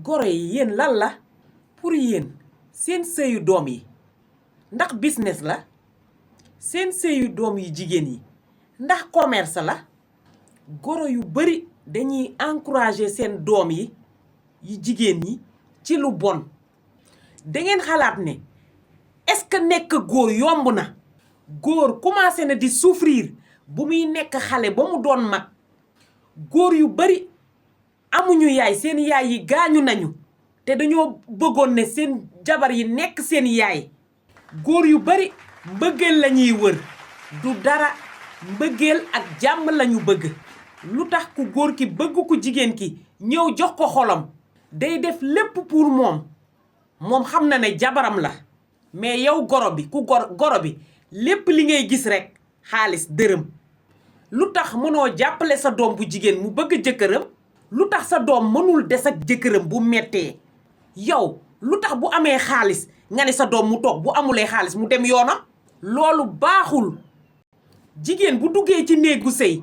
goro yi yéen lan la pour yéen seen sëyu doom yi ndax business la seen sëyu doom yu jigéen yi ndax commerce la goro yu bari dañuy encourager seen doom yi jigéen ñi ci lu bon dangeen xalaat ne est-ce que nekk góor yomb na góor commencé na di souffrir bu muy nekk xale ba mu doon mag góor yu bari amuñu yaay seen yaay yi gaañu nañu te dañoo bëggoon ne seen jabar yi nekk seen yaay góor yu bari mbëggeel lañuy wër du dara mbëggeel ak jàmm lañu bëgg lu tax ku góor ki bëgg ku jigéen ki ñëw jox ko xolam day def lépp pour moom xam na ne jabaram la mais yow goro bi lépp li ngay gis rekk xaalis dërëm lu tax mënoo jàppale sa doom bu jigéen mu bëgg jëkkëram lu tax sa doom mënul des ak jëkkëram bu mettee yow lu tax bu amee xaalis nga ne sa doom mu toog bu amulee xaalis mu dem yoonam loolu baaxul jigéen bu duggee ci néegu sëy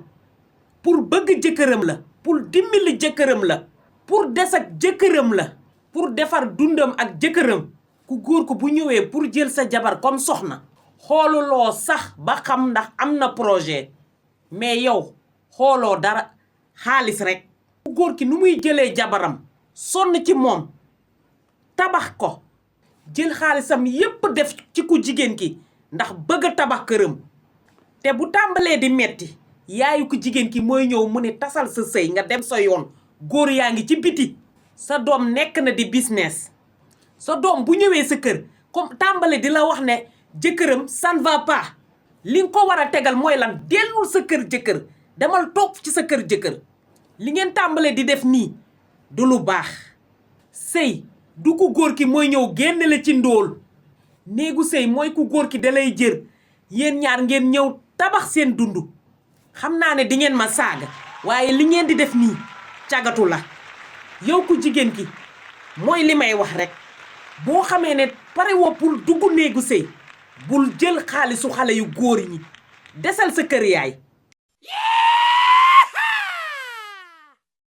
pour bëgg jëkkëram la pour dimbali jëkkëram la pour des ak jëkkëram la pour defar dundam ak jëkkëram ku góor ko bu ñëwee pour jël sa jabar comme soxna xooluloo sax ba xam ndax am na projet mais yow xooloo dara xaalis rekk ku góor ki nu muy jëlee jabaram sonn ci moom tabax ko jël xaalisam yépp def ci ku jigéen ki ndax bëgg a tabax këram te bu tàmbalee di metti yaayu ku jigéen ki mooy ñëw mu ne tasal sa sëy nga dem sa yoon góor yaa ngi ci biti sa doom nekk na di business sa doom bu ñëwee sa kër comme tàmbale di la wax ne jëkkëram ça ne va pas li nga ko war a tegal mooy lan dellul sa kër jëkkër demal toog ci sa kër jëkkër li ngeen tàmbale di def nii du lu baax sëy du ku góor ki mooy ñëw génn la ci ndóol néegu sëy mooy ku góor ki dalay jër yéen ñaar ngeen ñëw tabax seen dund xam naa ne di ngeen ma saaga waaye li ngeen di def nii cagatu la yow ku jigéen ki mooy li may wax rekk boo xamee ne pare woo pour dugg néegu sëy bul jël xaalisu xale yu góor ñi desal sa kër yaay